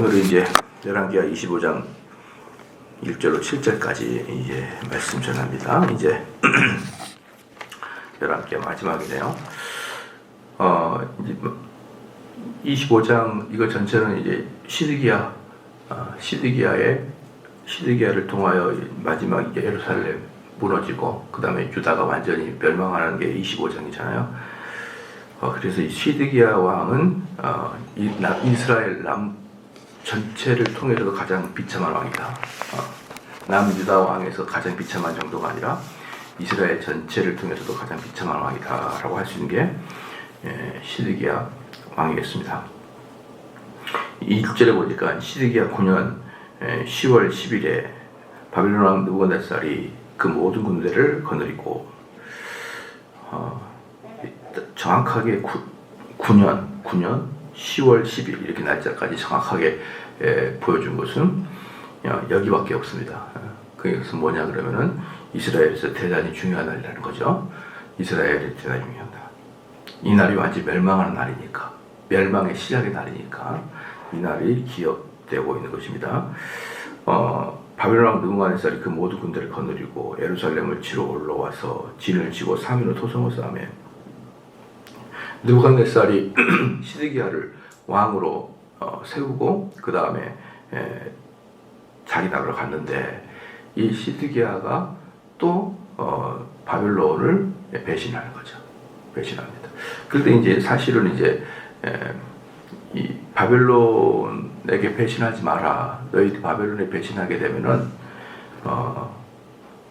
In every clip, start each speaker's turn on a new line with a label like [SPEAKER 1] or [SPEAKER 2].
[SPEAKER 1] 오늘은 이제 열왕기하 25장 1절로 7절까지 이제 말씀 전합니다. 이제 열왕기하 마지막이네요. 이제 25장 이거 전체는 이제 시드기야를 통하여 마지막 이제 예루살렘 무너지고 그 다음에 유다가 완전히 멸망하는 게 25장이잖아요. 그래서 이 시드기야 왕은 이스라엘 전체를 통해서도 가장 비참한 왕이다. 남유다 왕에서 가장 비참한 정도가 아니라 이스라엘 전체를 통해서도 가장 비참한 왕이다 라고 할 수 있는 게 시드기야 왕이겠습니다. 1절에 보니까 시드기야 9년 10월 10일에 바빌론 왕 느부갓네살이 그 모든 군대를 거느리고 정확하게 9년 10월 10일 이렇게 날짜까지 정확하게 보여준 것은 여기밖에 없습니다. 그것은 뭐냐 그러면은 이스라엘에서 대단히 중요한 날이라는 거죠. 이스라엘이 대단히 중요하다. 이 날이 완전히 멸망하는 날이니까, 멸망의 시작의 날이니까 이 날이 기억되고 있는 것입니다. 바벨론 왕 느부갓네살이 그 모든 군대를 거느리고 예루살렘을 치러 올라와서 진을 치고 3일로 토성을 쌓으며 느부갓네살이 시드기야를 왕으로 세우고 그 다음에 자기 나라로 갔는데 이 시드기야가 또 바벨론을 배신하는 거죠. 배신합니다. 그런데 이제 사실은 이제 이 바벨론에게 배신하지 마라. 너희 바벨론에 배신하게 되면은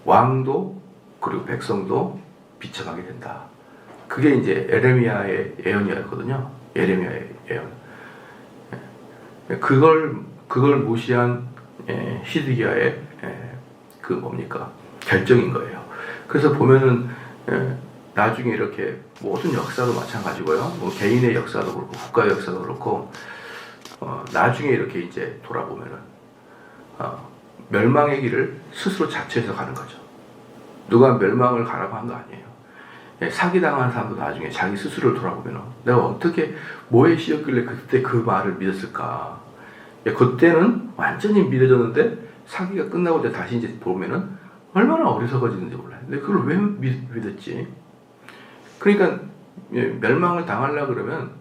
[SPEAKER 1] 왕도 그리고 백성도 비참하게 된다. 그게 이제 에레미야의 예언이었거든요. 에레미야의 예언. 그걸 무시한 시드기야의 그 뭡니까 결정인 거예요. 그래서 보면은 나중에 이렇게 모든 역사도 마찬가지고요. 뭐 개인의 역사도 그렇고 국가의 역사도 그렇고 나중에 이렇게 이제 돌아보면은 멸망의 길을 스스로 자처해서 가는 거죠. 누가 멸망을 가라고 한 거 아니에요. 사기당한 사람도 나중에 자기 스스로를 돌아보면 내가 어떻게 뭐에 씌였길래 그때 그 말을 믿었을까. 그때는 완전히 믿어졌는데 사기가 끝나고 이제 다시 이제 보면은 얼마나 어리석어지는지 몰라요. 근데 그걸 왜 믿었지? 그러니까 멸망을 당하려고 그러면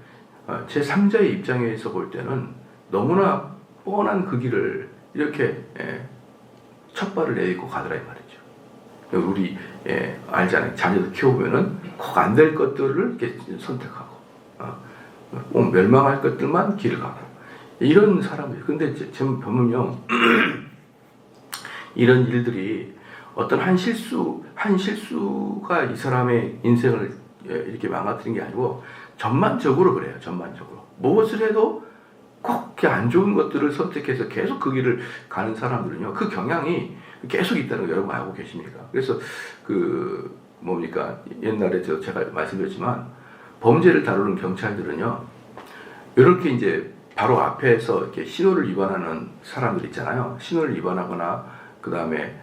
[SPEAKER 1] 제3자의 입장에서 볼 때는 너무나 뻔한 그 길을 이렇게 첫 발을 내딛고 가더라 이 말이죠. 우리 알잖아요. 자녀들 키워보면은 꼭 안 될 것들을 이렇게 선택하고 꼭 멸망할 것들만 길을 가고 이런 사람들. 근데 제가 보면요 이런 일들이 어떤 한 실수가 이 사람의 인생을 이렇게 망가뜨린 게 아니고 전반적으로 그래요. 전반적으로 무엇을 해도 꼭 안 좋은 것들을 선택해서 계속 그 길을 가는 사람들은요 그 경향이 계속 있다는 거 여러분 알고 계십니까? 그래서 그 뭡니까 옛날에 제가 말씀드렸지만 범죄를 다루는 경찰들은요 이렇게 이제 바로 앞에서 이렇게 신호를 위반하는 사람들 있잖아요. 신호를 위반하거나 그 다음에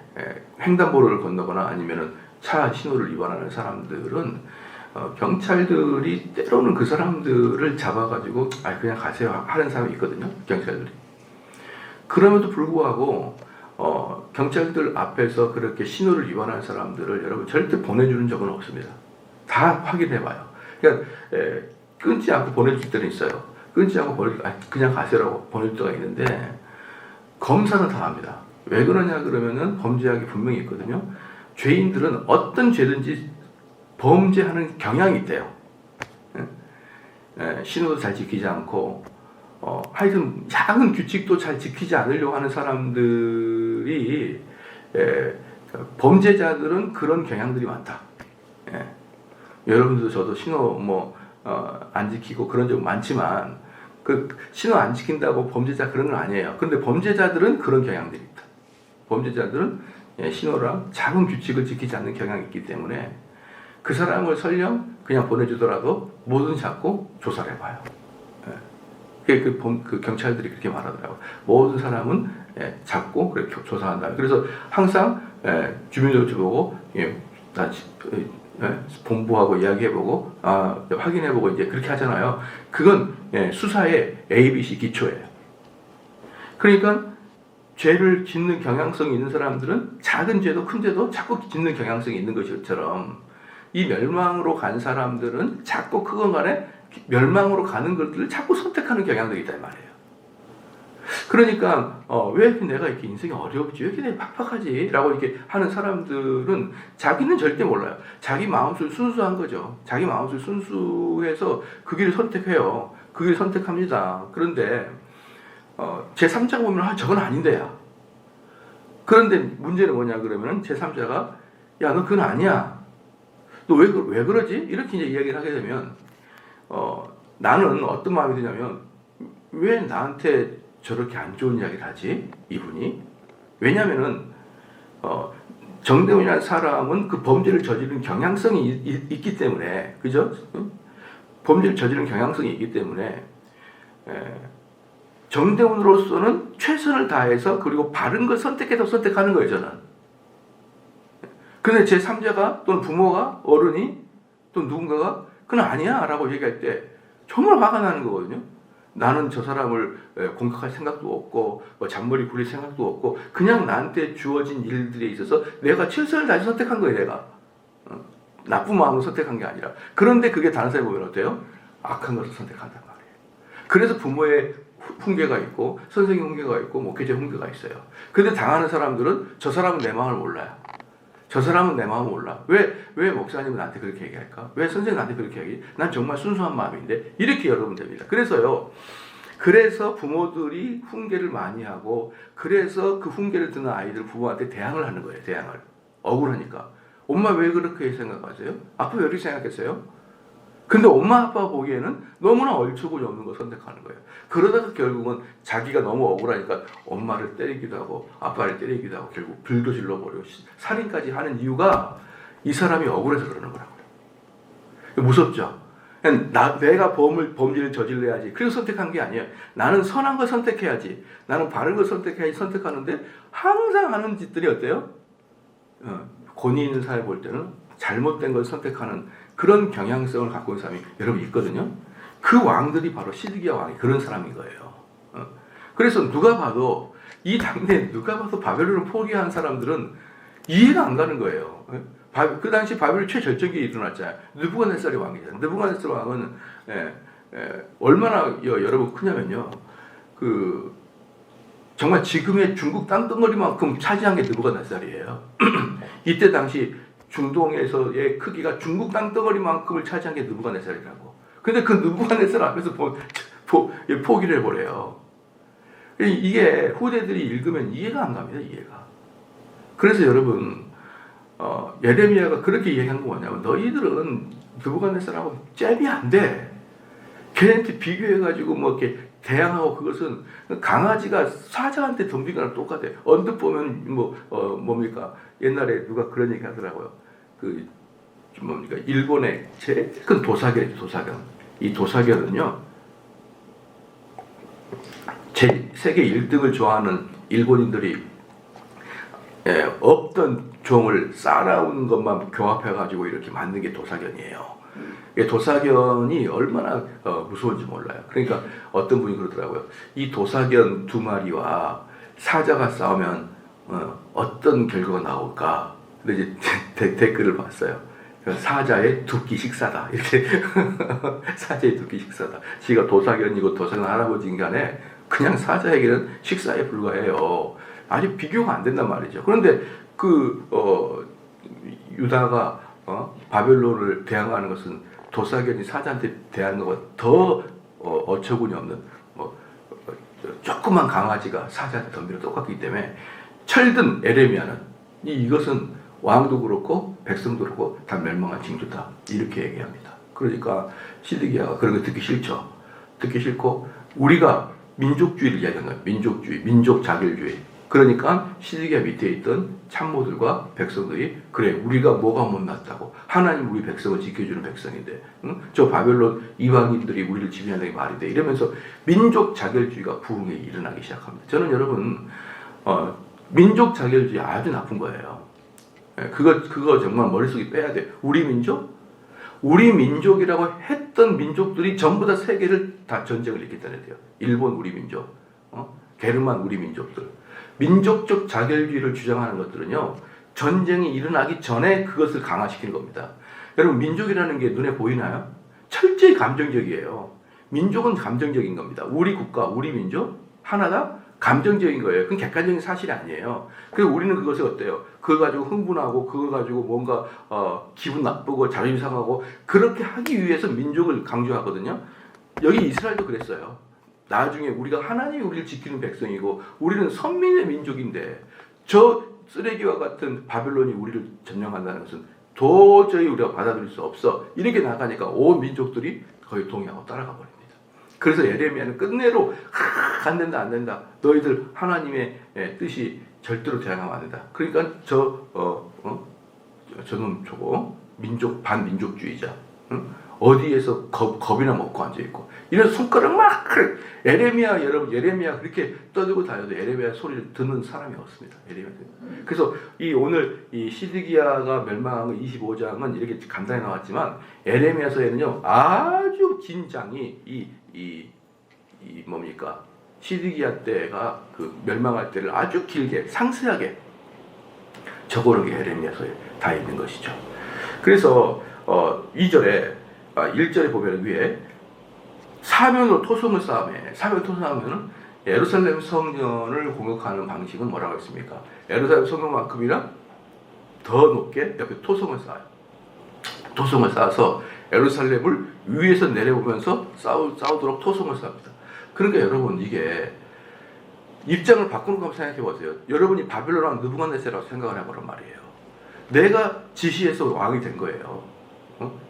[SPEAKER 1] 횡단보도를 건너거나 아니면은 차 신호를 위반하는 사람들은 경찰들이 때로는 그 사람들을 잡아가지고 그냥 가세요 하는 사람이 있거든요. 경찰들이. 그럼에도 불구하고 경찰들 앞에서 그렇게 신호를 위반하는 사람들을 여러분 절대 보내주는 적은 없습니다. 다 확인해봐요. 그러니까 끊지 않고 보내줄 때는 있어요. 끊지 않고 그냥 가세요라고 보낼 때가 있는데 검사는 다 압니다. 왜 그러냐 그러면은 범죄하기 분명히 있거든요. 죄인들은 어떤 죄든지 범죄하는 경향이 있대요. 신호도 잘 지키지 않고 하여튼 작은 규칙도 잘 지키지 않으려고 하는 사람들이 범죄자들은 그런 경향들이 많다. 여러분들도 저도 신호 안 지키고 그런 적 많지만 그 신호 안 지킨다고 범죄자 그런 건 아니에요. 그런데 범죄자들은 그런 경향들이 있다. 범죄자들은 신호랑 작은 규칙을 지키지 않는 경향이 있기 때문에 그 사람을 설령 그냥 보내주더라도 뭐든 잡고 조사를 해봐요. 그 경찰들이 그렇게 말하더라고요. 모든 사람은 잡고 그렇게 조사한다. 그래서 항상 주민등록증 보고 본부하고 이야기해보고 확인해보고 이제 그렇게 하잖아요. 그건 수사의 ABC 기초예요. 그러니까 죄를 짓는 경향성이 있는 사람들은 작은 죄도 큰 죄도 자꾸 짓는 경향성이 있는 것처럼 이 멸망으로 간 사람들은 자꾸 그건 간에 멸망으로 가는 것들을 자꾸 선택하는 경향들이 있단 말이에요. 그러니까 왜 내가 이렇게 인생이 어렵지? 왜 이렇게 내가 팍팍하지? 라고 이렇게 하는 사람들은 자기는 절대 몰라요. 자기 마음속이 순수한 거죠. 자기 마음속이 순수해서 그 길을 선택해요. 그 길을 선택합니다. 그런데 제3자가 보면 저건 아닌데야. 그런데 문제는 뭐냐 그러면 제3자가 야, 너 그건 아니야. 너 왜 그러지? 이렇게 이제 이야기를 하게 되면 나는 어떤 마음이 드냐면 왜 나한테 저렇게 안 좋은 이야기를 하지? 이분이? 왜냐면은 정대훈이라는 사람은 그 범죄를 저지른 경향성이 있기 때문에, 그죠? 범죄를 저지른 경향성이 있기 때문에 정대훈으로서는 최선을 다해서 그리고 바른 걸 선택해서 선택하는 거예요, 저는. 근데 제3자가 또는 부모가 어른이 또 누군가가 그건 아니야 라고 얘기할 때 정말 화가 나는 거거든요. 나는 저 사람을 공격할 생각도 없고 잔머리 굴릴 생각도 없고 그냥 나한테 주어진 일들에 있어서 내가 최선을 다해서 선택한 거예요. 내가 나쁜 마음으로 선택한 게 아니라. 그런데 그게 다른 사람이 보면 어때요? 악한 것을 선택한단 말이에요. 그래서 부모의 훈계가 있고 선생님 훈계가 있고 목회자 훈계가 있어요. 근데 당하는 사람들은 저 사람은 내 마음을 몰라요. 저 사람은 내 마음을 몰라. 왜 목사님은 나한테 그렇게 얘기할까? 왜 선생님 나한테 그렇게 얘기해? 난 정말 순수한 마음인데 이렇게 여러분 됩니다. 그래서 부모들이 훈계를 많이 하고 그래서 그 훈계를 듣는 아이들 부모한테 대항을 하는 거예요. 대항을. 억울하니까. 엄마 왜 그렇게 생각하세요? 아빠 왜 이렇게 생각했어요? 근데 엄마 아빠 보기에는 너무나 얼추구니 없는 걸 선택하는 거예요. 그러다가 결국은 자기가 너무 억울하니까 엄마를 때리기도 하고 아빠를 때리기도 하고 결국 불도 질러버리고 살인까지 하는 이유가 이 사람이 억울해서 그러는 거라고요. 무섭죠? 내가 범죄를 저질러야지. 그래서 선택한 게 아니에요. 나는 선한 걸 선택해야지. 나는 바른 걸 선택해야지 선택하는데 항상 하는 짓들이 어때요? 권위 있는 사람이 볼 때는 잘못된 걸 선택하는 그런 경향성을 갖고 있는 사람이 여러분 있거든요. 그 왕들이 바로 시드기야 왕이 그런 사람인 거예요. 그래서 누가 봐도 이 당대 누가 봐도 바벨론을 포기한 사람들은 이해가 안 가는 거예요. 그 당시 바벨론 최절정기에 일어났잖아요. 느부갓네살이 왕이잖아요. 느부갓네살 왕은 얼마나 여러분 크냐면요. 정말 지금의 중국 땅덩어리만큼 차지한 게 느부갓네살이에요. 이때 당시 중동에서의 크기가 중국 땅덩어리만큼을 차지한 게 느부갓네살이라고. 근데 그 느부갓네살 앞에서 포기를 해버려요. 이게 후대들이 읽으면 이해가 안 갑니다. 이해가. 그래서 여러분 예레미야가 그렇게 얘기한 거 뭐냐면 너희들은 느부갓네살하고 잽이 안 돼. 걔네한테 비교해가지고 이렇게 대항하고 그것은 강아지가 사자한테 덤비는 거랑 똑같아요. 언뜻 보면 뭡니까? 옛날에 누가 그런 얘기 하더라고요. 일본의 제일 큰 도사견이죠, 도사견. 이 도사견은요, 세계 1등을 좋아하는 일본인들이 없던 종을 쌓아온 것만 교합해가지고 이렇게 만든 게 도사견이에요. 도사견이 얼마나 무서운지 몰라요. 그러니까 어떤 분이 그러더라고요. 이 도사견 2마리와 사자가 싸우면 어떤 결과가 나올까? 근데 이제 댓글을 봤어요. 사자의 두끼 식사다. 이렇게 사자의 두끼 식사다. 지가 도사견이고 도사견 할아버지인 간에 그냥 사자에게는 식사에 불과해요. 아직 비교가 안 된단 말이죠. 그런데 유다가 바벨론을 대항하는 것은 도사견이 사자한테 대하는 것보다 더 어처구니 없는 조그만 강아지가 사자한테 덤비는 똑같기 때문에 철든 에레미야는 이것은 왕도 그렇고 백성도 그렇고 다 멸망한 징조다 이렇게 얘기합니다. 그러니까 시드기야가 그런 거 듣기 싫죠. 듣기 싫고 우리가 민족주의를 이야기하는 거예요. 민족주의, 민족 자결주의. 그러니까 시드기야 밑에 있던 참모들과 백성들이 그래 우리가 뭐가 못났다고 하나님 우리 백성을 지켜주는 백성인데 저 바벨론 이방인들이 우리를 지배하는 게 말이 돼 이러면서 민족 자결주의가 부흥에 일어나기 시작합니다. 저는 여러분 민족 자결주의 아주 나쁜 거예요. 그거 정말 머릿속에 빼야 돼요. 우리 민족이라고 했던 민족들이 전부 다 세계를 다 전쟁을 일으켰다는 돼요. 일본 우리 민족, 게르만 우리 민족들. 민족적 자결주의를 주장하는 것들은요, 전쟁이 일어나기 전에 그것을 강화시키는 겁니다. 여러분, 민족이라는 게 눈에 보이나요? 철저히 감정적이에요. 민족은 감정적인 겁니다. 우리 국가, 우리 민족 하나가 감정적인 거예요. 그건 객관적인 사실이 아니에요. 그래서 우리는 그것을 어때요? 그거 가지고 흥분하고 그거 가지고 뭔가 기분 나쁘고 자존심 상하고 그렇게 하기 위해서 민족을 강조하거든요. 여기 이스라엘도 그랬어요. 나중에 우리가 하나님이 우리를 지키는 백성이고 우리는 선민의 민족인데 저 쓰레기와 같은 바벨론이 우리를 점령한다는 것은 도저히 우리가 받아들일 수 없어. 이렇게 나가니까 온 민족들이 거의 동의하고 따라가 버립니다. 그래서 예레미야는 끝내로 안 된다 안 된다. 너희들 하나님의 뜻이 절대로 대항하면 안 된다. 그러니까 저놈 저거 민족 반민족주의자 어디에서 겁이나 먹고 앉아 있고 이런 손가락 막 예레미야 여러분 예레미야 그렇게 떠들고 다녀도 예레미야 소리를 듣는 사람이 없습니다. 예레미야. 그래서 이 오늘 이 시드기야가 멸망한 25장은 이렇게 간단히 나왔지만 예레미야서에는요 아주 긴 장이 이 뭡니까 시드기야 때가 그 멸망할 때를 아주 길게 상세하게 적어놓은 게 예레미야서에 다 있는 것이죠. 그래서 2절에 1절에 보면 위에 사면으로 토성을 쌓으면 사면 토성하면은 예루살렘 성전을 공격하는 방식은 뭐라고 했습니까? 예루살렘 성전만큼이나 더 높게 옆에 토성을 쌓아요. 토성을 쌓아서 예루살렘을 위에서 내려보면서 싸우도록 토성을 쌓습니다. 그러니까 여러분 이게 입장을 바꾸는 거 한번 생각해 보세요. 여러분이 바벨론왕 느부갓네살이라고 생각을 해보란 말이에요. 내가 지시해서 왕이 된 거예요.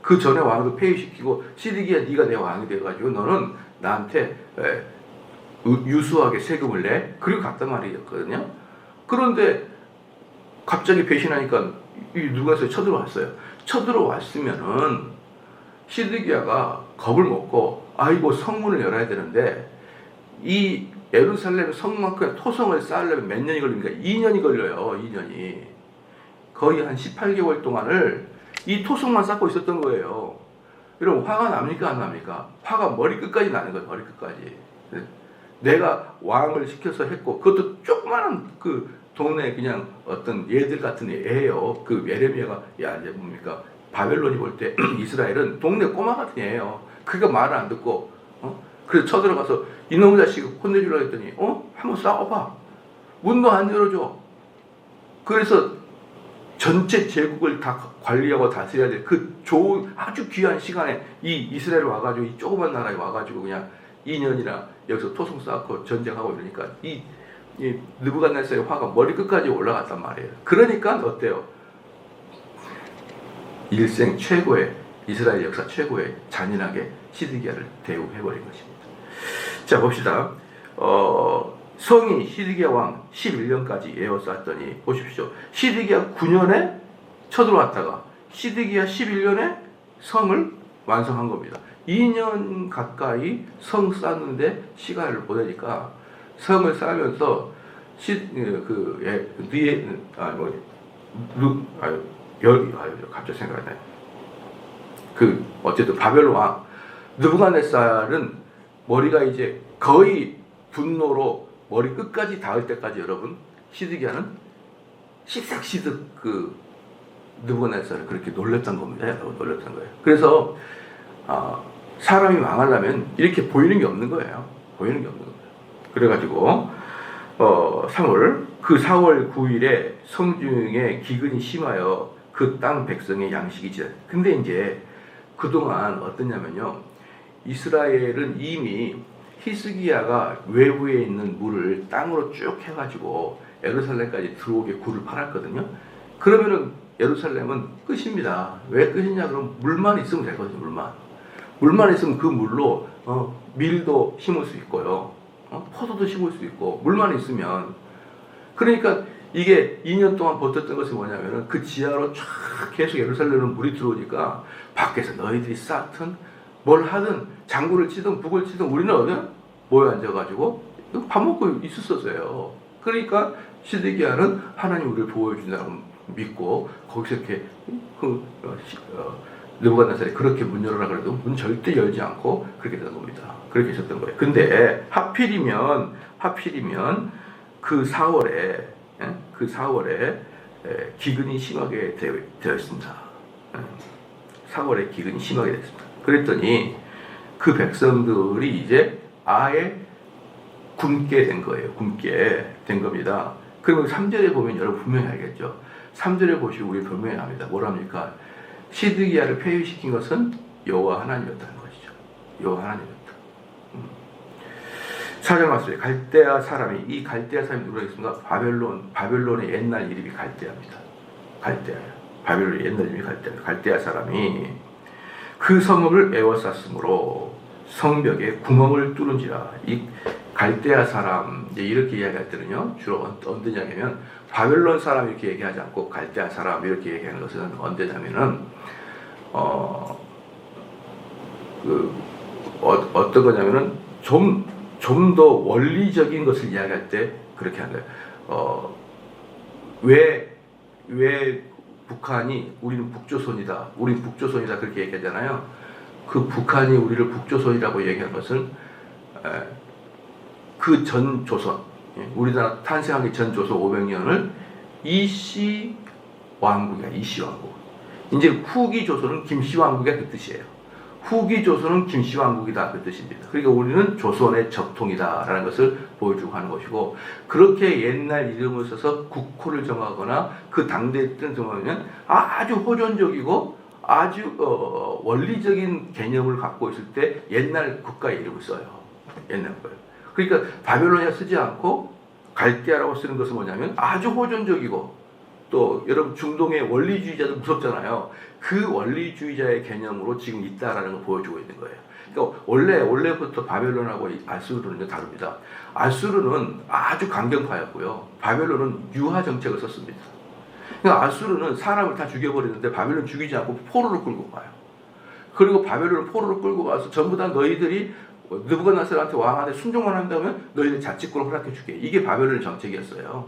[SPEAKER 1] 그 전에 왕도 폐위시키고 시드기야 네가 내 왕이 돼가지고 너는 나한테 유수하게 세금을 내 그리고 갔단 말이었거든요. 그런데 갑자기 배신하니까 이 누가서 쳐들어왔어요. 쳐들어왔으면은 시드기야가 겁을 먹고 아이고 성문을 열어야 되는데 이 예루살렘 성만큼 토성을 쌓으려면 몇 년이 걸립니까? 2년이 걸려요. 2년이 거의 한 18개월 동안을 이 토성만 쌓고 있었던 거예요. 여러분 화가 납니까 안 납니까? 화가 머리끝까지 나는 거예요. 머리끝까지. 내가 왕을 시켜서 했고 그것도 조그마한 그 동네 그냥 어떤 얘들 같은 애예요. 그 예레미야가 야 이제 뭡니까 바벨론이 볼 때 이스라엘은 동네 꼬마 같은 애예요. 그가 말을 안 듣고 그래서 쳐들어가서 이놈의 자식 혼내주려고 했더니 한번 싸워봐. 문도 안 열어줘. 그래서 전체 제국을 다 관리하고 다스려야 될 그 좋은 아주 귀한 시간에 이 이스라엘 와가지고 이 조그만 나라에 와가지고 그냥 2년이나 여기서 토성 쌓고 전쟁하고 이러니까 이 느부갓네살의 화가 머리 끝까지 올라갔단 말이에요. 그러니까 어때요? 일생 최고의 이스라엘 역사 최고의 잔인하게 시드기야를 대우해버린 것입니다. 자 봅시다. 성이 시드기야 왕 11년까지 에워쌌더니 보십시오. 시드기야 9년에 쳐들어왔다가 시드기야 11년에 성을 완성한 겁니다. 2년 가까이 성 쌓는데 시간을 보내니까 성을 쌓으면서 갑자기 생각이 나요. 어쨌든 바벨론 왕 느부갓네살은 머리가 이제 거의 분노로 머리 끝까지 닿을 때까지 여러분 시드기야는 시삭시득 느부갓네살을 그렇게 놀렸던 겁니다. 놀렸던 거예요. 그래서 사람이 망하려면 이렇게 보이는 게 없는 거예요. 보이는 게 없는 거예요. 그래가지고 4월 9일에 성중에 기근이 심하여 그 땅 백성의 양식이 지났다. 근데 이제 그동안 어떠냐면요. 이스라엘은 이미 히스기야가 외부에 있는 물을 땅으로 쭉 해가지고 예루살렘까지 들어오게 굴을 팔았거든요. 그러면은 예루살렘은 끝입니다. 왜 끝이냐? 그럼 물만 있으면 되거든요. 물만 있으면 그 물로 밀도 심을 수 있고요. 포도도 심을 수 있고 물만 있으면. 그러니까 이게 2년 동안 버텼던 것이 뭐냐면은 그 지하로 쫙 계속 예루살렘은 물이 들어오니까 밖에서 너희들이 쌓든 뭘 하든 장구를 치든 북을 치든 우리는 어디 모여 앉아가지고 밥 먹고 있었어요. 그러니까 시드기야는 하나님 우리를 보호해준다고 믿고 거기서 이렇게 느부갓네살이 그렇게 문 열어라 그래도 문 절대 열지 않고 그렇게 된 겁니다. 그렇게 있었던 거예요. 근데 하필이면 하필이면 그 4월에 기근이 심하게 되어 있습니다. 4월에 기근이 심하게 됐습니다. 그랬더니 그 백성들이 이제 아예 굶게 된 거예요. 굶게 된 겁니다. 그러면 3절에 보면 여러분 분명히 알겠죠. 3절에 보시고 우리 분명히 압니다. 뭐랍니까? 시드기야를 폐위시킨 것은 여호와 하나님이었다는 것이죠. 여호와 하나님이었다. 4절 말씀에 갈대아 사람이, 이 갈대아 사람이 누구겠습니까? 바벨론의 옛날 이름이 갈대아입니다. 갈대아예요. 바벨론의 옛날 이름이 갈대아예요. 갈대아 사람이 그 성읍을 에워쌌으므로 성벽에 구멍을 뚫은지라. 이 갈대아 사람, 이제 이렇게 이야기할 때는요, 주로 언제냐면 바벨론 사람 이렇게 얘기하지 않고 갈대아 사람 이렇게 얘기하는 것은 언제냐면은 어떤 거냐면은 좀 더 원리적인 것을 이야기할 때 그렇게 하는 거예요. 왜 북한이 우리는 북조선이다, 우린 북조선이다 그렇게 얘기하잖아요. 그 북한이 우리를 북조선이라고 얘기한 것은 그 전 조선, 우리나라 탄생하기 전 조선 500년을 이씨 왕국이야. 이씨 왕국. 이제 후기 조선은 김씨 왕국이야 그 뜻이에요. 후기 조선은 김씨 왕국이다 그 뜻입니다. 그러니까 우리는 조선의 적통이다라는 것을 보여주고 하는 것이고, 그렇게 옛날 이름을 써서 국호를 정하거나 그 당대의 뜻을 정하면 아주 호전적이고 아주 원리적인 개념을 갖고 있을 때 옛날 국가의 이름을 써요. 옛날 거예요. 그러니까 바벨로니아 쓰지 않고 갈대아라고 쓰는 것은 뭐냐면 아주 호전적이고, 또 여러분 중동의 원리주의자도 무섭잖아요. 그 원리주의자의 개념으로 지금 있다라는 걸 보여주고 있는 거예요. 그러니까 원래부터 바벨론하고 아수르는 다릅니다. 아수르는 아주 강경파였고요. 바벨론은 유화 정책을 썼습니다. 그러니까 아수르는 사람을 다 죽여버리는데 바벨론 죽이지 않고 포로로 끌고 가요. 그리고 바벨론을 포로로 끌고 가서 전부 다 너희들이 느부갓네살한테 왕한테 순종만 한다면 너희들 자치권을 허락해 줄게. 이게 바벨론의 정책이었어요.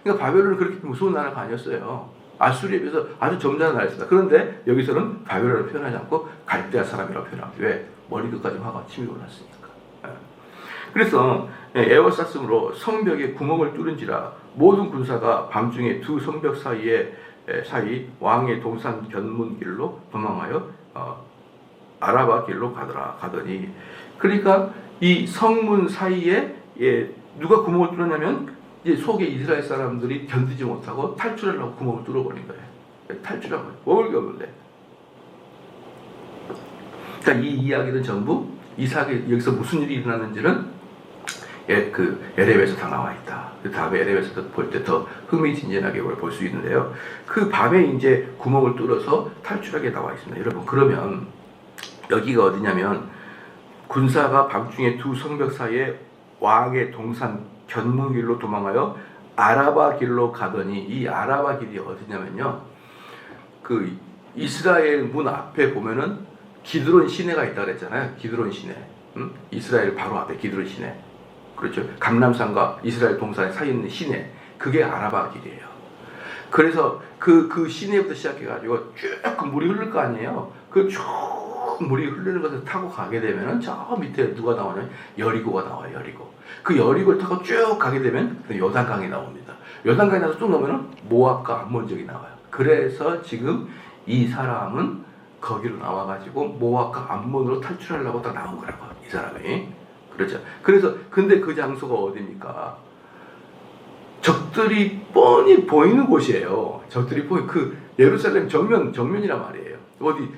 [SPEAKER 1] 그러니까 바벨론은 그렇게 무서운 나라가 아니었어요. 아수르에 비해서 아주 점잖은 나라였습니다. 그런데 여기서는 바벨론을 표현하지 않고 갈대아 사람이라고 표현합니다. 왜? 머리 끝까지 화가 침이 올랐으니까. 그래서 에워쌌으므로 성벽에 구멍을 뚫은지라 모든 군사가 밤중에 두 성벽 사이 왕의 동산 견문 길로 도망하여 아라바 길로 가더니, 그러니까 이 성문 사이에 누가 구멍을 뚫었냐면 이제 속에 이스라엘 사람들이 견디지 못하고 탈출하려고 구멍을 뚫어버린 거예요. 탈출하고 먹을 게 없는데. 그러니까 이 이야기는 전부 이삭이 여기서 무슨 일이 일어났는지는 에레미야에서 다 나와 있다. 그 다음에 에레미야에서 볼 때 더 흥미진진하게 볼 수 있는데요. 그 밤에 이제 구멍을 뚫어서 탈출하게 나와 있습니다. 여러분, 그러면 여기가 어디냐면 군사가 밤중에 두 성벽 사이에 왕의 동산 견문길로 도망하여 아라바 길로 가더니, 이 아라바 길이 어디냐면요, 그 이스라엘 문 앞에 보면은 기드론 시내가 있다 그랬잖아요. 기드론 시내. 이스라엘 바로 앞에 기드론 시내. 그렇죠. 감람산과 이스라엘 동산 사이에 있는 시내. 그게 아라바 길이에요. 그래서 그 시내부터 시작해가지고 쭉 물이 흐를 거 아니에요. 그 쭉 물이 흐르는 것을 타고 가게 되면은 저 밑에 누가 나오냐면 여리고가 나와요. 여리고. 그 여리고를 타고 쭉 가게 되면 요단강이 나옵니다. 요단강이 나서 쭉 나오면은 모압과 암몬 지역이 나와요. 그래서 지금 이 사람은 거기로 나와가지고 모압과 암몬으로 탈출하려고 딱 나온 거라고, 이 사람이. 그렇죠. 그래서 근데 그 장소가 어디입니까? 적들이 뻔히 보이는 곳이에요. 적들이 그 예루살렘 정면이란 말이에요. 어디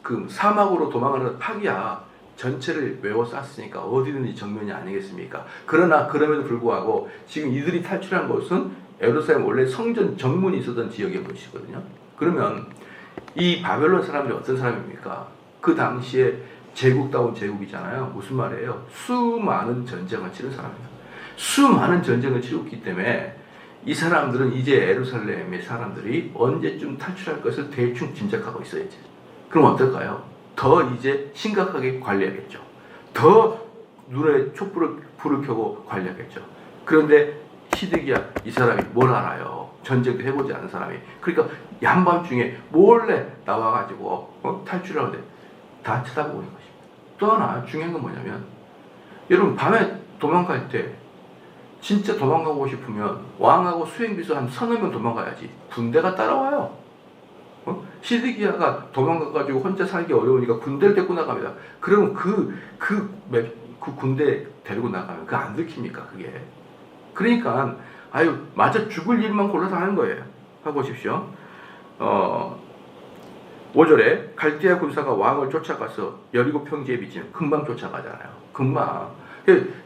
[SPEAKER 1] 그 사막으로 도망가는 파기야 전체를 외워쌌으니까 어디든지 정면이 아니겠습니까? 그러나 그럼에도 불구하고 지금 이들이 탈출한 곳은 예루살렘 원래 성전 정문이 있었던 지역의 곳이거든요. 그러면 이 바벨론 사람들이 어떤 사람입니까? 그 당시에 제국다운 제국이잖아요. 무슨 말이에요? 수많은 전쟁을 치른 사람입니다. 수많은 전쟁을 치렀기 때문에 이 사람들은 이제 예루살렘의 사람들이 언제쯤 탈출할 것을 대충 짐작하고 있어야지. 그럼 어떨까요? 더 이제 심각하게 관리하겠죠. 더 눈에 촛불을 켜고 관리하겠죠. 그런데 시드기야 이 사람이 뭘 알아요? 전쟁도 해보지 않은 사람이. 그러니까 한밤중에 몰래 나와가지고 탈출하는데 다 쳐다보고 있는 것입니다. 또 하나 중요한 건 뭐냐면, 여러분 밤에 도망갈 때 진짜 도망가고 싶으면 왕하고 수행비서 한 서너 명 도망가야지 군대가 따라와요. 시드기야가 도망가가지고 혼자 살기 어려우니까 군대를 데리고 나갑니다. 그러면 그 군대 데리고 나가면 그거 안 들킵니까 그게? 그러니까 아유 맞아 죽을 일만 골라서 하는 거예요. 해보십시오. 5절에 갈대아 군사가 왕을 쫓아가서 여리고 평지에 비치면 금방 쫓아가잖아요. 금방.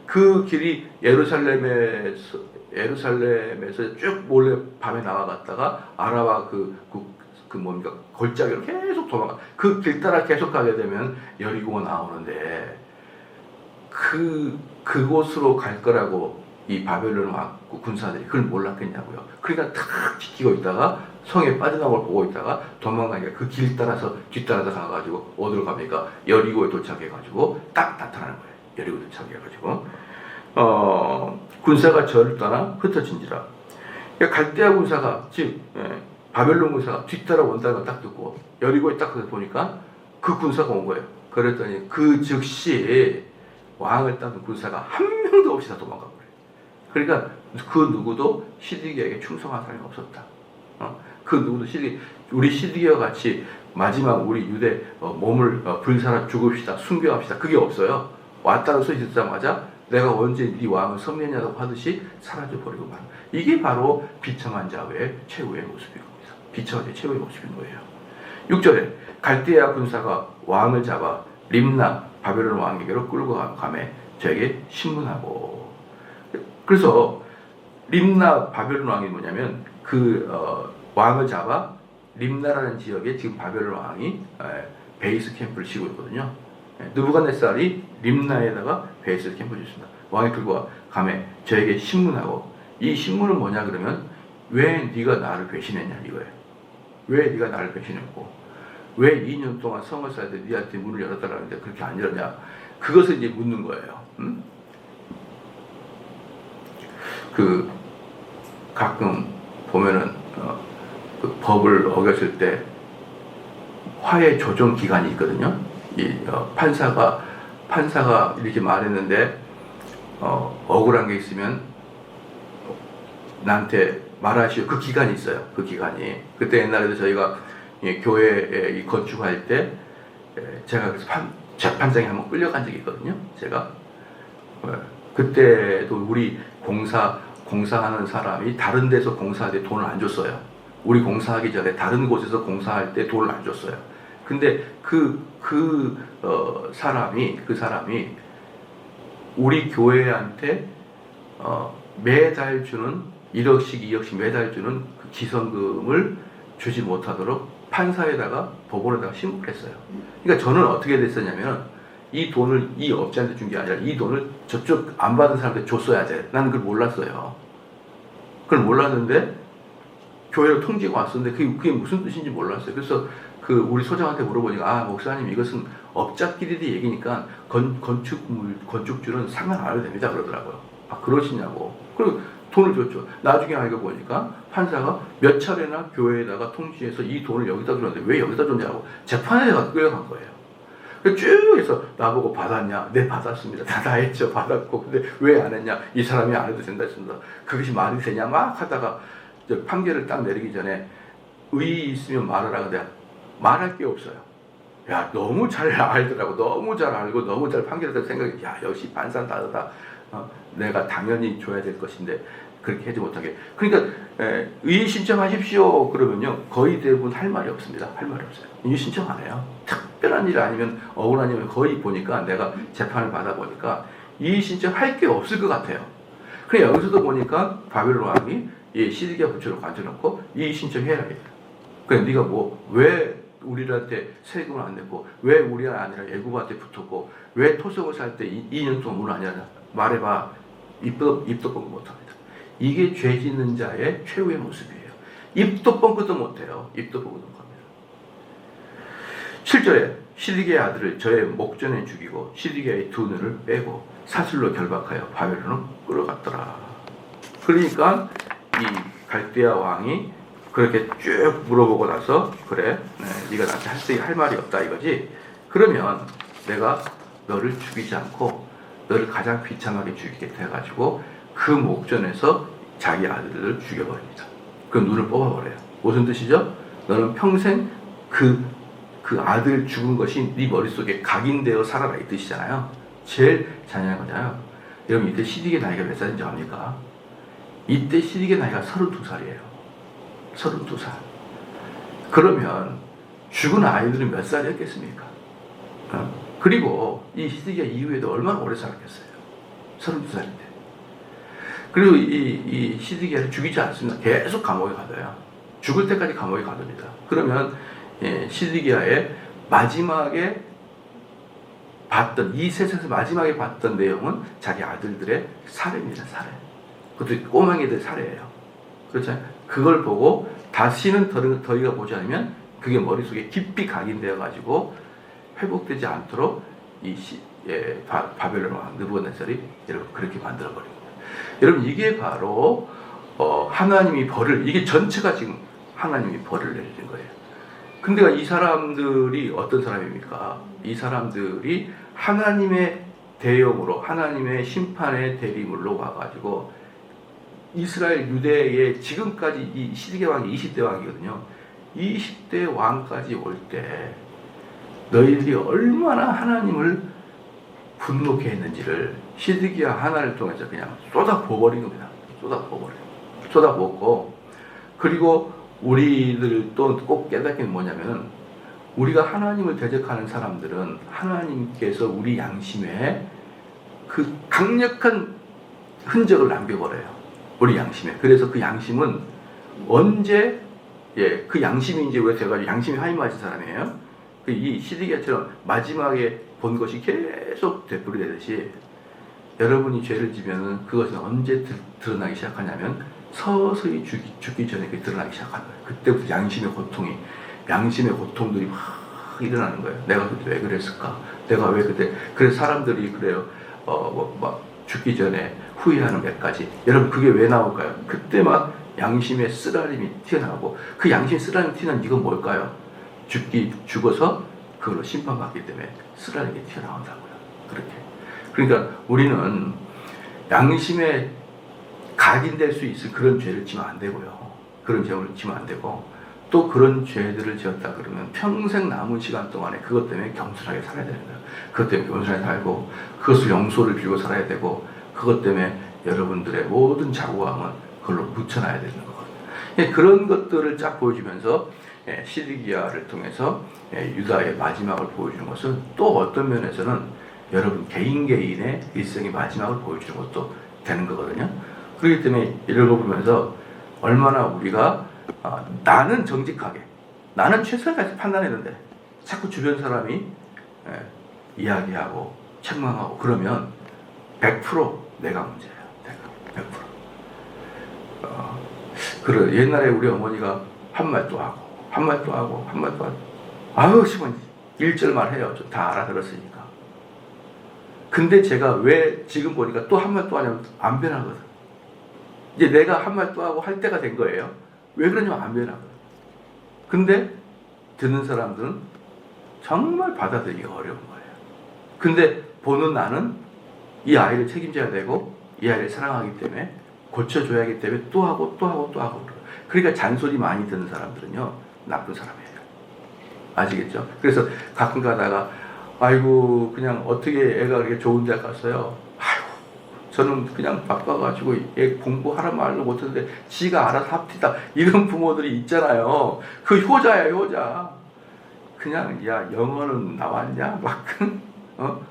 [SPEAKER 1] 그 길이 예루살렘에서 쭉 몰래 밤에 나와갔다가 아라와 뭡니까 골짜기로 계속 도망가. 그 길 따라 계속 가게 되면 여리고가 나오는데 그곳으로 갈 거라고 이 바벨론 왕 군사들이 그걸 몰랐겠냐고요. 그러니까 탁 지키고 있다가 성에 빠져나올 걸 보고 있다가 도망가니까 그 길 따라서 뒤따라서 가가지고 어디로 갑니까? 여리고에 도착해가지고 딱 나타나는 거예요. 여리고 도착해가지고 군사가 저를 떠나 흩어진지라. 그러니까 갈대아 군사가 즉 바벨론 군사가 뒤따라 온다는 걸 딱 듣고 여리고에 딱 보니까 그 군사가 온 거예요. 그랬더니 그 즉시 왕을 따는 군사가 한 명도 없이 다 도망간 거예요. 그러니까 그 누구도 시드기야에게 충성한 사람이 없었다. 그 누구도 우리 시드기야와 같이 마지막 우리 유대 몸을 불살아 죽읍시다, 순교합시다. 그게 없어요. 왔다는 소리 듣자마자 내가 언제 네 왕을 섬겼냐고 하듯이 사라져 버리고 말. 이게 바로 비참한 자의 최후의 모습인 겁니다. 비참한 자의 최후의 모습인 거예요. 6절에 갈대아 군사가 왕을 잡아 림나 바벨론 왕에게로 끌고 가매 저에게 신문하고. 그래서 림나 바벨론 왕이 뭐냐면 왕을 잡아 림나라는 지역에 지금 바벨론 왕이 베이스 캠프를 치고 있거든요. 느부갓네살이 림나에다가 베이스 캠프를 짓습니다. 왕이 끌고 가매 저에게 신문하고. 이 신문은 뭐냐 그러면 왜 네가 나를 배신했냐 이거예요. 왜 네가 나를 배신했고 왜 2년 동안 성을 쌓을 때 네한테 문을 열었다라는데 그렇게 안 열었냐. 그것을 이제 묻는 거예요. 가끔 보면은 그 법을 어겼을 때 화해 조정 기간이 있거든요. 판사가 이렇게 말했는데 억울한 게 있으면 나한테 말하시오. 그 기간이 있어요. 그 기간이. 그때 옛날에도 저희가 교회에 건축할 때 제가 그래서 재판장에 한번 끌려간 적이 있거든요. 제가 그때도 우리 공사하는 사람이 다른 데서 공사할 때 돈을 안 줬어요. 우리 공사하기 전에 다른 곳에서 공사할 때 돈을 안 줬어요. 근데 그 사람이 우리 교회한테 매달 주는 1억씩 2억씩 매달 주는 그 기성금을 주지 못하도록 판사에다가 법원에다가 신고를 했어요. 그러니까 저는 어떻게 됐었냐면 이 돈을 이 업자한테 준 게 아니라 이 돈을 저쪽 안 받은 사람한테 줬어야 돼. 나는 그걸 몰랐어요. 그걸 몰랐는데 교회로 통지가 왔었는데 그게 무슨 뜻인지 몰랐어요. 그래서 우리 소장한테 물어보니까 목사님 이것은 업자끼리의 얘기니까 건축주는 상관 안 해도 됩니다 그러더라고요. 그러시냐고. 그리고 돈을 줬죠. 나중에 알고 보니까 판사가 몇 차례나 교회에다가 통지해서 이 돈을 여기다 줬는데 왜 여기다 줬냐고 재판에다가 끌려간 거예요. 쭉 해서 나보고 받았냐? 네 받았습니다. 다 했죠. 받았고 근데 왜 안 했냐? 이 사람이 안 해도 된다 했습니다. 그것이 말이 되냐? 막 하다가 판결을 딱 내리기 전에 의의 있으면 말하라. 근데 말할 게 없어요. 야 너무 잘 알더라고. 너무 잘 알고 너무 잘 판결했다고 생각해. 야 역시 판사는 다르다. 내가 당연히 줘야 될 것인데 그렇게 하지 못하게. 그러니까 의의 신청하십시오. 그러면요 거의 대부분 할 말이 없습니다. 할 말이 없어요. 의의 신청 안 해요. 특별한 일 아니면 억울한 일이면 거의 보니까 내가 재판을 받아보니까 의의 신청할 게 없을 것 같아요. 그래 여기서도 보니까 바벨론 왕이 시드기야 부처를 관쳐놓고 의의 신청해야 돼. 그래 네가 왜 우리한테 세금을 안 냈고 왜 우리가 아니라 애굽한테 붙었고 왜 토속을 살 때 2년 동안 문을 안 열냐 말해봐. 입도 뻥긋 못합니다. 이게 죄 짓는 자의 최후의 모습이에요. 입도 뻥긋도 못해요. 입도 뻥긋도 못합니다. 7절에 시드기야의 아들을 저의 목전에 죽이고 시드기야의 두 눈을 빼고 사슬로 결박하여 바벨론으로 끌어갔더라. 그러니까 이 갈대아 왕이 그렇게 쭉 물어보고 나서 그래 네가 나한테 할 말이 없다 이거지. 그러면 내가 너를 죽이지 않고 너를 가장 비참하게 죽이겠다 해가지고 그 목전에서 자기 아들을 죽여버립니다. 그 눈을 뽑아버려요. 무슨 뜻이죠? 너는 평생 그 아들 죽은 것이 네 머릿속에 각인되어 살아라 이 뜻이잖아요. 제일 잔인한 거잖아요. 여러분 이때 시딕의 나이가 몇 살인지 압니까? 이때 시딕의 나이가 32살이에요. 32살. 그러면 죽은 아이들은 몇 살이었겠습니까? 그리고 이 시드기야 이후에도 얼마나 오래 살았겠어요. 32살인데. 그리고 이 시드기야를 죽이지 않습니다. 계속 감옥에 가둬요. 죽을 때까지 감옥에 가둡니다. 그러면 시드기야의 마지막에 봤던, 이 세상에서 마지막에 봤던 내용은 자기 아들들의 살해입니다. 살해. 그것도 꼬맹이들 살해예요. 그렇죠? 그걸 보고 다시는 더이가 보지 않으면 그게 머릿속에 깊이 각인되어 가지고 회복되지 않도록 바벨론 왕 느부갓네살이 여러분 그렇게 만들어 버립니다. 여러분 이게 바로 하나님이 벌을, 이게 전체가 지금 하나님이 벌을 내리는 거예요. 근데 이 사람들이 어떤 사람입니까? 이 사람들이 하나님의 대형으로 하나님의 심판의 대리물로 와가지고 이스라엘 유대의 지금까지 이 시드기야 왕이 20대 왕이거든요. 20대 왕까지 올 때 너희들이 얼마나 하나님을 분노케 했는지를 시드기야 하나를 통해서 그냥 쏟아부어버린 겁니다. 쏟아부었고, 그리고 우리들 또 꼭 깨닫는 게 뭐냐면은 우리가 하나님을 대적하는 사람들은 하나님께서 우리 양심에 그 강력한 흔적을 남겨버려요. 우리 양심에. 그래서 그 양심은 언제 그 양심이 이제 왜 돼가지고 양심이 하이마진 사람이에요. 이 시드기야처럼 마지막에 본 것이 계속 되풀이되듯이 여러분이 죄를 지면은 그것은 언제 드러나기 시작하냐면 서서히 죽기 전에 그게 드러나기 시작하는 거예요. 그때부터 양심의 고통들이 막 일어나는 거예요. 내가 그때 왜 그랬을까? 내가 왜 그때, 그래서 사람들이 그래요. 막 죽기 전에 후회하는 몇 가지. 여러분 그게 왜 나올까요? 그때 막 양심의 쓰라림이 튀어나오고, 그 양심의 쓰라림이 튀어나온 이건 뭘까요? 죽어서 그걸로 심판받기 때문에 쓰라림이 튀어나온다고요. 그렇게. 그러니까 우리는 양심에 각인될 수 있을 그런 죄를 지면 안 되고요. 그런 죄를 지면 안 되고, 또 그런 죄들을 지었다 그러면 평생 남은 시간 동안에 그것 때문에 겸손하게 살아야 되는 거예요. 그것 때문에 겸손하게 살고, 그것을 용서를 빌고 살아야 되고, 그것 때문에 여러분들의 모든 자고함은 그걸로 묻혀놔야 되는 거거든요. 그런 것들을 쫙 보여주면서 시드기야를 통해서 유다의 마지막을 보여주는 것은 또 어떤 면에서는 여러분 개인의 일생의 마지막을 보여주는 것도 되는 거거든요. 그렇기 때문에 이런 거 보면서 얼마나 우리가 나는 정직하게, 나는 최선을 다해서 판단했는데 자꾸 주변 사람이 이야기하고 책망하고 그러면 100% 내가 문제예요. 내가 100%. 그래, 옛날에 우리 어머니가 한 말도 하고 한 말도 하고 한 말도 하고, 아유 시면 1절만 해요. 좀 다 알아들었으니까. 근데 제가 왜 지금 보니까 또 한 말 또 하냐면 안 변하거든. 이제 내가 한 말 또 하고 할 때가 된 거예요. 왜 그러냐면 안 변하거든. 근데 듣는 사람들은 정말 받아들이기 어려운 거예요. 근데 보는 나는 이 아이를 책임져야 되고 이 아이를 사랑하기 때문에 고쳐줘야 하기 때문에 또 하고 또 하고 또 하고. 그러니까 잔소리 많이 듣는 사람들은요 나쁜 사람이에요. 아시겠죠? 그래서 가끔 가다가 아이고 그냥 어떻게 애가 그렇게 좋은 데 갔어요. 아이고 저는 그냥 바빠가지고 애 공부하란 말도 못했는데 지가 알아서 합디다. 이런 부모들이 있잖아요. 그 효자야 효자. 그냥 야 영어는 나왔냐? 막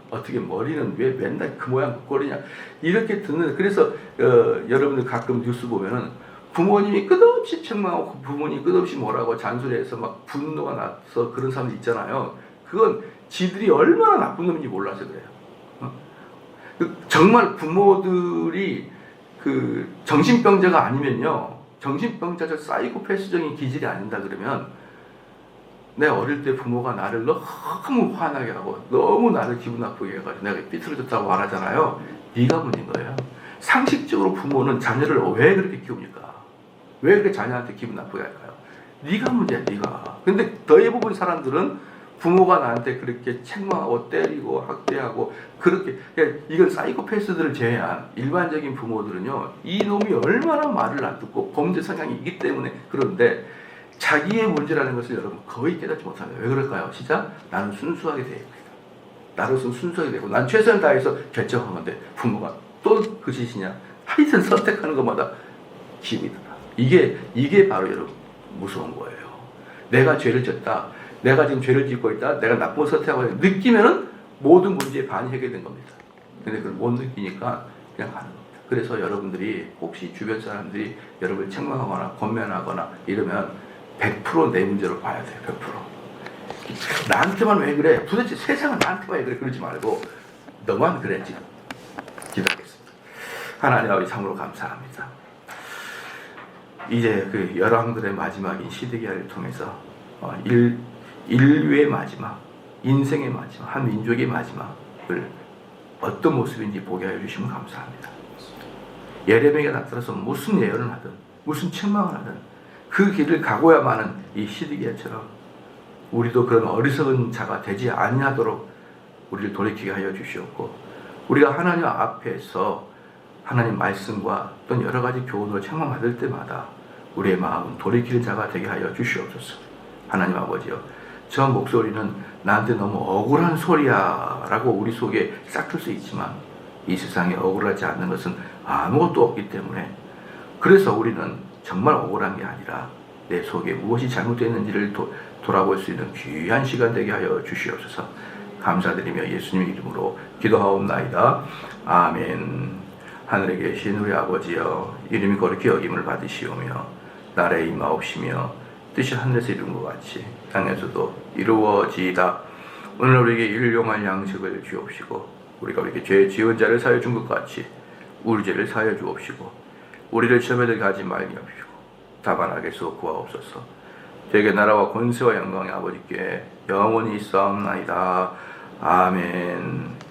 [SPEAKER 1] 어떻게 머리는 왜 맨날 그 모양 그 꼴이냐 이렇게 듣는. 그래서 여러분들 가끔 뉴스 보면은 부모님이 끝없이 책망하고 부모님이 끝없이 뭐라고 잔소리해서 막 분노가 나서 그런 사람들 있잖아요. 그건 지들이 얼마나 나쁜 놈인지 몰라서 그래요. 정말 부모들이 그 정신병자가 아니면요, 정신병자적 사이코패스적인 기질이 아닌다 그러면 내 어릴 때 부모가 나를 너무 화나게 하고 너무 나를 기분 나쁘게 해가지고 내가 삐뚤어졌다고 말하잖아요. 네가 문제인 거예요. 상식적으로 부모는 자녀를 왜 그렇게 키웁니까? 왜 그렇게 자녀한테 기분 나쁘게 할까요? 네가 문제야, 네가. 근데 대부분 사람들은 부모가 나한테 그렇게 책망하고 때리고 학대하고 그렇게, 그러니까 이건 사이코패스들을 제외한 일반적인 부모들은요, 이놈이 얼마나 말을 안 듣고 범죄 성향이 있기 때문에 그런데 자기의 문제라는 것을 여러분 거의 깨닫지 못합니다. 왜 그럴까요? 시작. 나는 순수하게 되어 있다. 나로서는 순수하게 되고 난 최선을 다해서 결정한 건데 부모가 또 그 짓이냐? 하여튼 선택하는 것마다 기분이 들어. 이게 바로 여러분 무서운 거예요. 내가 죄를 졌다. 내가 지금 죄를 짓고 있다. 내가 나쁜 선택하고 있다. 느끼면은 모든 문제의 반이 해결된 겁니다. 근데 그걸 못 느끼니까 그냥 가는 겁니다. 그래서 여러분들이 혹시 주변 사람들이 여러분을 책망하거나 권면하거나 이러면 100% 내 문제로 봐야 돼요. 100%. 나한테만 왜 그래? 도대체 세상은 나한테만 왜 그래? 그러지 말고 너만 그랬지. 기도하겠습니다. 하나님 아버지 참으로 감사합니다. 이제 그 열왕들의 마지막인 시드기야를 통해서 인류의 마지막, 인생의 마지막, 한 민족의 마지막을 어떤 모습인지 보게 하여 주시면 감사합니다. 예레미야가 나타나서 무슨 예언을 하든 무슨 책망을 하든 그 길을 가고야만 하는 이 시드기야처럼 우리도 그런 어리석은 자가 되지 아니하도록 우리를 돌이키게 하여 주시옵고, 우리가 하나님 앞에서 하나님 말씀과 또 여러 가지 교훈을 책망받을 때마다 우리의 마음은 돌이키는 자가 되게 하여 주시옵소서. 하나님 아버지여, 저 목소리는 나한테 너무 억울한 소리야 라고 우리 속에 싹틀 수 있지만 이 세상에 억울하지 않는 것은 아무것도 없기 때문에, 그래서 우리는 정말 억울한 게 아니라 내 속에 무엇이 잘못되었는지를 돌아볼 수 있는 귀한 시간 되게 하여 주시옵소서. 감사드리며 예수님 이름으로 기도하옵나이다. 아멘. 하늘에 계신 우리 아버지여, 이름이 거룩히 여김을 받으시오며 나라의 임하옵시며 뜻이 하늘에서 이룬 것 같이 땅에서도 이루어지이다. 오늘 우리에게 일용할 양식을 주옵시고, 우리가 우리에게 죄 지은 자를 사하여 준 것 같이 우리 죄를 사하여 주옵시고, 우리를 시험에 들게 하지 말게 하옵시고 다만 악에서 구하옵소서. 되게 나라와 권세와 영광의 아버지께 영원히 있사옵나이다. 아멘.